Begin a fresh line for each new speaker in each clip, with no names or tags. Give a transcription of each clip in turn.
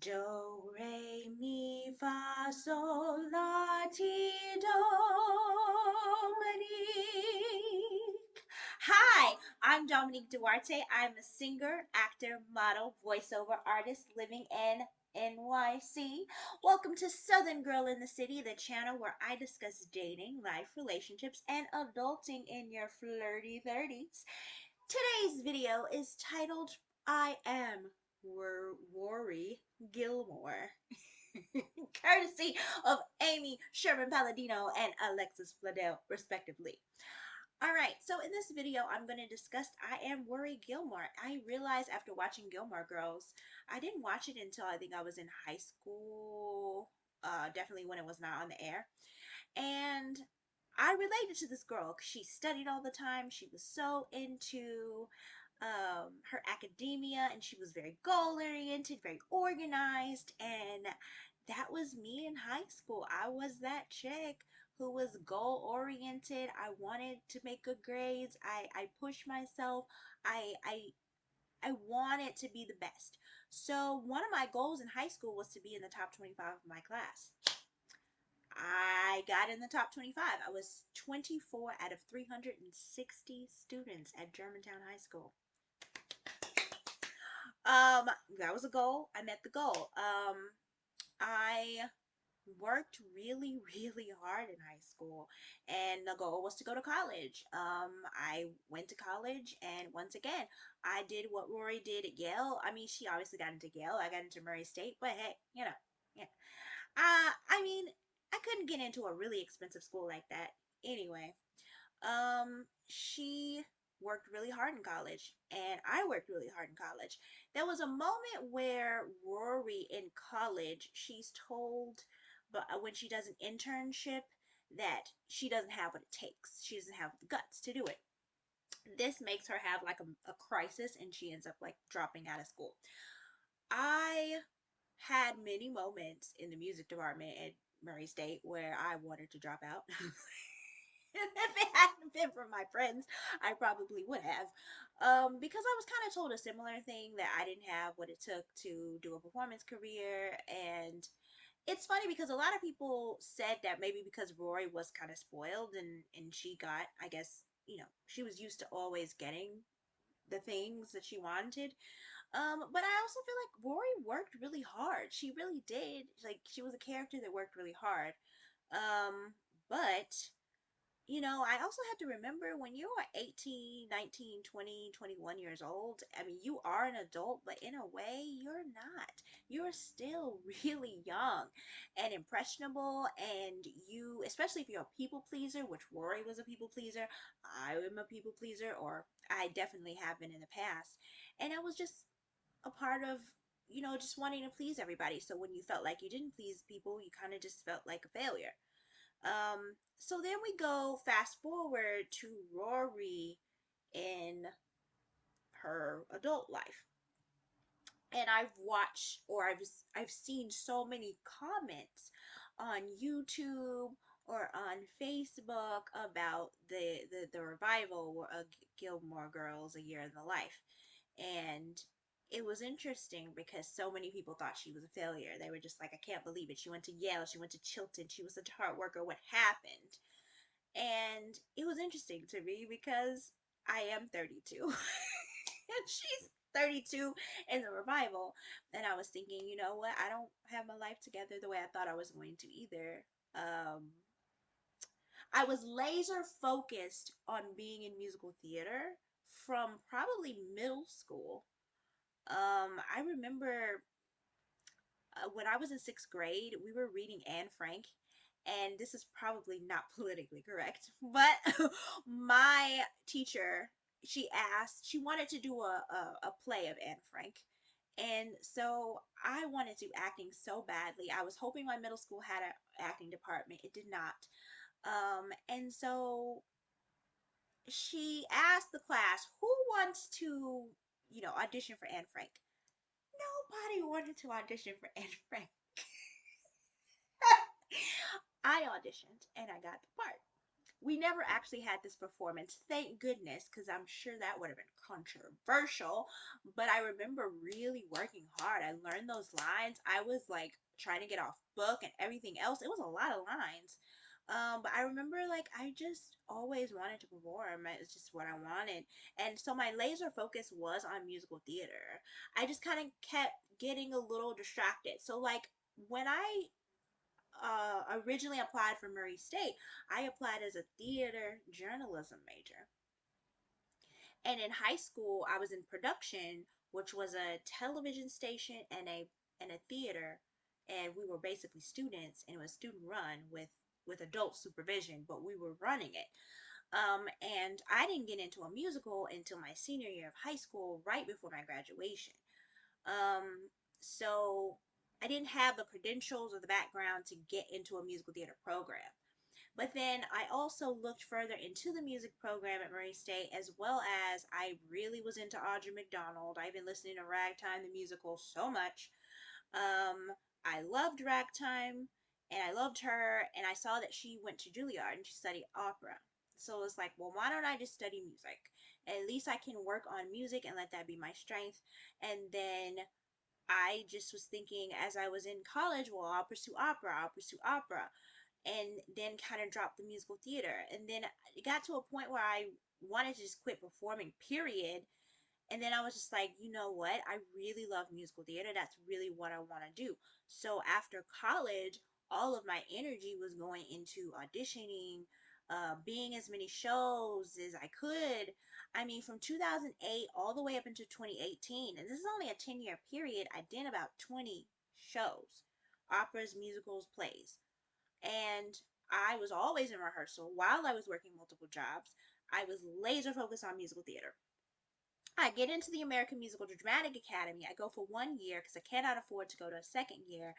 Do, re, mi, fa, sol, la, ti, do, Monique. Hi, I'm Dominique Duarte. I'm a singer, actor, model, voiceover artist living in NYC. Welcome to Southern Girl in the City, the channel where I discuss dating, life, relationships, and adulting in your flirty 30s. Today's video is titled I Am Rory Gilmore, courtesy of Amy, Sherman, Palladino, and Alexis Bledel, respectively. Alright, so in this video, I'm going to discuss I Am Rory Gilmore. I realized after watching Gilmore Girls, I didn't watch it until I think I was in high school, definitely when it was not on the air. And I related to this girl because she studied all the time. She was so into her academia, and she was very goal oriented, very organized, and that was me in high school. I was that chick who was goal oriented. I wanted to make good grades. I pushed myself. I wanted to be the best. So one of my goals in high school was to be in the top 25 of my class. I got in the top 25. I was 24 out of 360 students at Germantown High School. That was a goal. I met the goal. I worked really, really hard in high school, and the goal was to go to college. I went to college, and once again, I did what Rory did at Yale. I mean, she obviously got into Yale. I got into Murray State, but hey, yeah. I mean, I couldn't get into a really expensive school like that. Anyway, she worked really hard in college, and I worked really hard in college. There was a moment where Rory in college, she's told, but when she does an internship, that she doesn't have what it takes. She doesn't have the guts to do it. This makes her have like a crisis, and she ends up like dropping out of school. I had many moments in the music department at Murray State where I wanted to drop out. If it hadn't been for my friends, I probably would have. Because I was kind of told a similar thing, that I didn't have what it took to do a performance career. And it's funny because a lot of people said that maybe because Rory was kind of spoiled, and she got, I guess, she was used to always getting the things that she wanted. But I also feel like Rory worked really hard. She really did. Like, she was a character that worked really hard. But I also have to remember, when you are 18, 19, 20, 21 years old, I mean, you are an adult, but in a way, you're not. You're still really young and impressionable, and you, especially if you're a people pleaser, which Rory was a people pleaser, I am a people pleaser, or I definitely have been in the past. And I was just a part of, just wanting to please everybody. So when you felt like you didn't please people, you kind of just felt like a failure. So then we go fast forward to Rory in her adult life. And I've watched, or I've seen so many comments on YouTube or on Facebook about the revival of Gilmore Girls, A Year in the Life. And it was interesting because so many people thought she was a failure. They were just like, I can't believe it. She went to Yale, she went to Chilton, she was such a hard worker. What happened? And it was interesting to me because I am 32 and she's 32 in the revival. And I was thinking, you know what? I don't have my life together the way I thought I was going to either. Um, I was laser focused on being in musical theater from probably middle school. I remember when I was in sixth grade, we were reading Anne Frank, and this is probably not politically correct, but my teacher, she wanted to do a play of Anne Frank. And so I wanted to do acting so badly. I was hoping my middle school had an acting department. It did not. And so she asked the class, who wants to, audition for Anne Frank? Nobody wanted to audition for Anne Frank. I auditioned and I got the part. We never actually had this performance, thank goodness, because I'm sure that would have been controversial. But I remember really working hard. I learned those lines. I was like trying to get off book and everything else. It was a lot of lines. But I remember like I just always wanted to perform. It's just what I wanted. And so my laser focus was on musical theater. I just kind of kept getting a little distracted. So like when I originally applied for Murray State, I applied as a theater journalism major. And in high school, I was in production, which was a television station and a theater, and we were basically students, and it was student run with adult supervision, but we were running it. And I didn't get into a musical until my senior year of high school, right before my graduation. Um, so I didn't have the credentials or the background to get into a musical theater program. But then I also looked further into the music program at Murray State, as well as I really was into Audra McDonald. I've been listening to Ragtime the musical so much. Um, I loved Ragtime, and I loved her, and I saw that she went to Juilliard and she studied opera. So it's like, well, why don't I just study music? At least I can work on music and let that be my strength. And then I just was thinking as I was in college, well, I'll pursue opera, I'll pursue opera, and then kind of dropped the musical theater. And then it got to a point where I wanted to just quit performing, period. And then I was just like, you know what? I really love musical theater. That's really what I want to do. So after college, all of my energy was going into auditioning, being as many shows as I could. I mean, from 2008 all the way up into 2018, and this is only a 10-year period, I did about 20 shows, operas, musicals, plays. And I was always in rehearsal while I was working multiple jobs. I was laser focused on musical theater. I get into the American Musical Dramatic Academy. I go for 1 year because I cannot afford to go to a second year.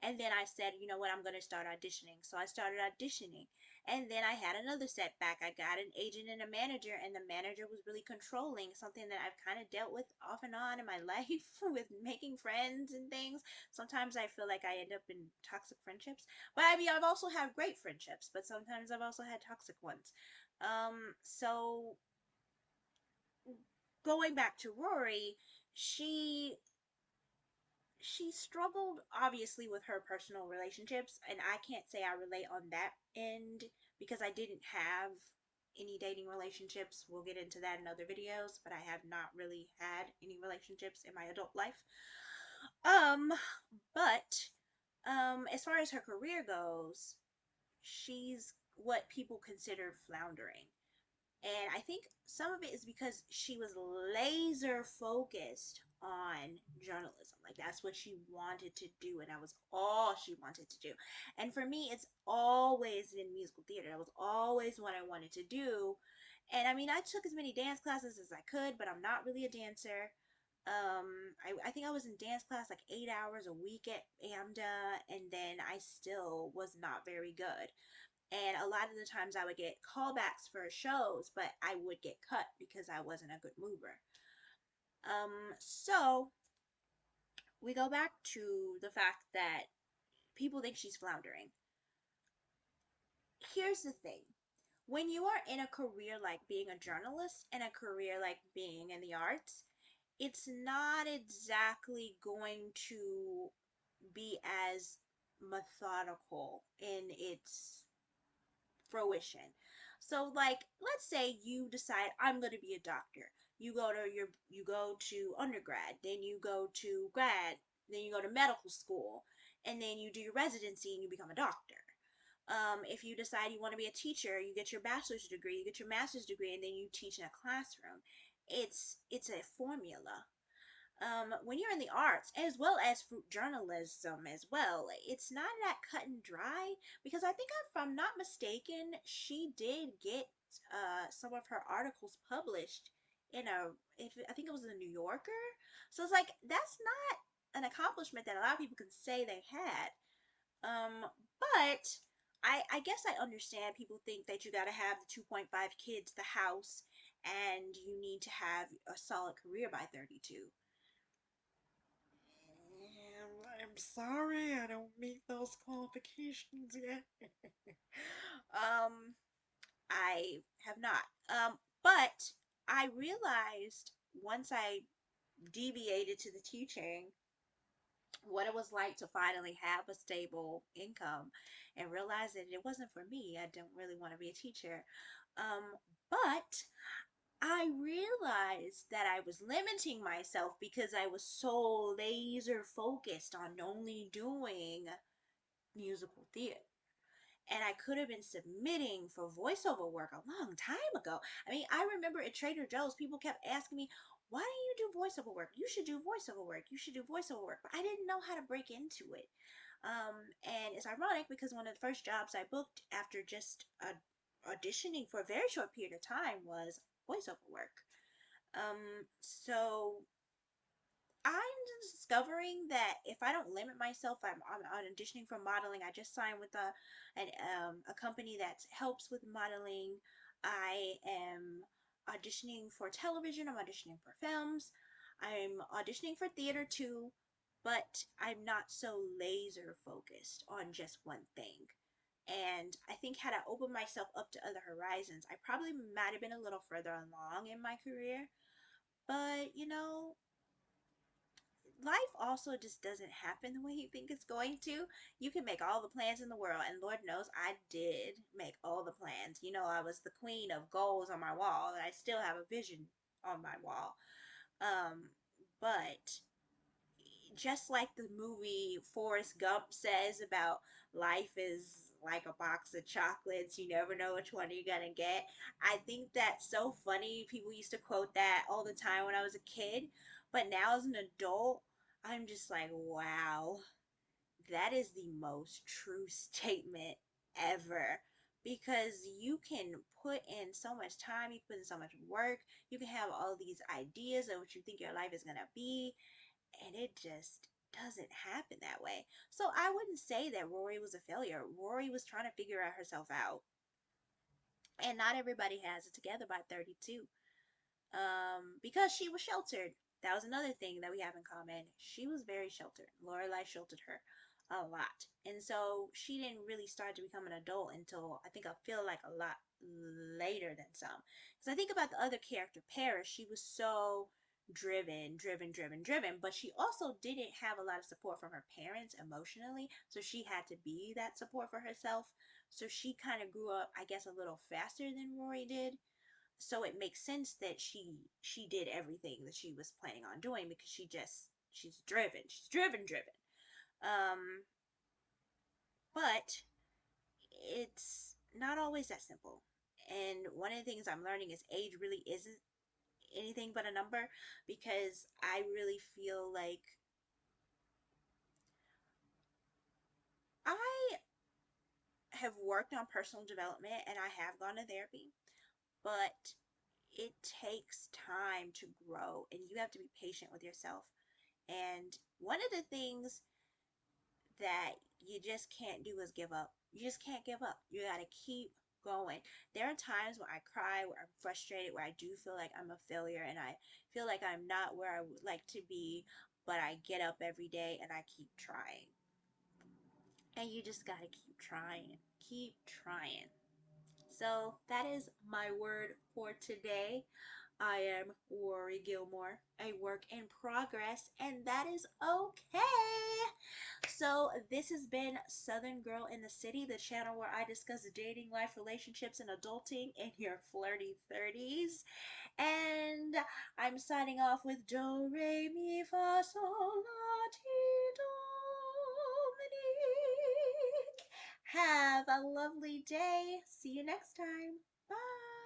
And then I said, you know what, I'm going to start auditioning. So I started auditioning. And then I had another setback. I got an agent and a manager, and the manager was really controlling, something that I've kind of dealt with off and on in my life with making friends and things. Sometimes I feel like I end up in toxic friendships. But I mean, I've also had great friendships, but sometimes I've also had toxic ones. So going back to Rory, she she struggled obviously with her personal relationships, and I can't say I relate on that end because I didn't have any dating relationships. We'll get into that in other videos, but I have not really had any relationships in my adult life. Um, but as far as her career goes, she's what people consider floundering. And I think some of it is because she was laser focused on journalism. Like that's what she wanted to do, and that was all she wanted to do. And for me, it's always been musical theater. That was always what I wanted to do. And I mean, I took as many dance classes as I could, but I'm not really a dancer. I think I was in dance class like 8 hours a week at AMDA, and then I still was not very good. And a lot of the times I would get callbacks for shows, but I would get cut because I wasn't a good mover. So we go back to the fact that people think she's floundering. Here's the thing. When you are in a career like being a journalist and a career like being in the arts, it's not exactly going to be as methodical in its fruition. So like let's say you decide I'm going to be a doctor. You go to undergrad, then you go to grad, then you go to medical school, and then you do your residency and you become a doctor. If you decide you want to be a teacher, you get your bachelor's degree, you get your master's degree, and then you teach in a classroom. It's a formula. When you're in the arts as well as fruit journalism as well, it's not that cut and dry because I think if I'm not mistaken, she did get some of her articles published in I think it was a New Yorker. So it's like that's not an accomplishment that a lot of people can say they had. But I guess I understand people think that you got to have the 2.5 kids, the house, and you need to have a solid career by 32. I'm sorry, I don't meet those qualifications yet. um, I have not. But I realized once I deviated to the teaching what it was like to finally have a stable income and realize that it wasn't for me. I don't really want to be a teacher. Um, but I realized that I was limiting myself because I was so laser focused on only doing musical theater. And I could have been submitting for voiceover work a long time ago. I mean, I remember at Trader Joe's, people kept asking me, why don't you do voiceover work? You should do voiceover work. You should do voiceover work. But I didn't know how to break into it. And it's ironic because one of the first jobs I booked after just auditioning for a very short period of time was voiceover work. So I'm discovering that if I don't limit myself, I'm auditioning for modeling. I just signed with a company that helps with modeling. I am auditioning for television. I'm auditioning for films. I'm auditioning for theater too, but I'm not so laser focused on just one thing. And I think had I opened myself up to other horizons, I probably might have been a little further along in my career. But life also just doesn't happen the way you think it's going to. You can make all the plans in the world, and Lord knows I did make all the plans. I was the queen of goals on my wall, and I still have a vision on my wall. But just like the movie Forrest Gump says about life is like a box of chocolates, you never know which one you're gonna get. I think that's so funny. People used to quote that all the time when I was a kid, but now as an adult, I'm just like, wow, that is the most true statement ever. Because you can put in so much time, you put in so much work, you can have all these ideas of what you think your life is gonna be, and it just doesn't happen that way. So I wouldn't say that Rory was a failure. Rory was trying to figure out herself out. And not everybody has it together by 32. Because she was sheltered. That was another thing that we have in common. She was very sheltered. Lorelai sheltered her a lot. And so she didn't really start to become an adult until I feel like a lot later than some. Because I think about the other character, Paris, she was so driven, but she also didn't have a lot of support from her parents emotionally. So she had to be that support for herself. So she kind of grew up, I guess, a little faster than Rory did, so it makes sense that she did everything that she was planning on doing because she's driven. But it's not always that simple. And one of the things I'm learning is age really isn't anything but a number, because I really feel like I have worked on personal development and I have gone to therapy, but it takes time to grow and you have to be patient with yourself. And one of the things that you just can't do is give up. You just can't give up. You got to keep going. There are times where I cry, where I'm frustrated, where I do feel like I'm a failure and I feel like I'm not where I would like to be, but I get up every day and I keep trying. And you just got to keep trying. Keep trying. So that is my word for today. I am Rory Gilmore, a work in progress, and that is okay. So, this has been Southern Girl in the City, the channel where I discuss dating, life, relationships, and adulting in your flirty 30s. And I'm signing off with Do, Re, Mi, Fa, Sol, La, Ti, Dominique. Have a lovely day. See you next time. Bye.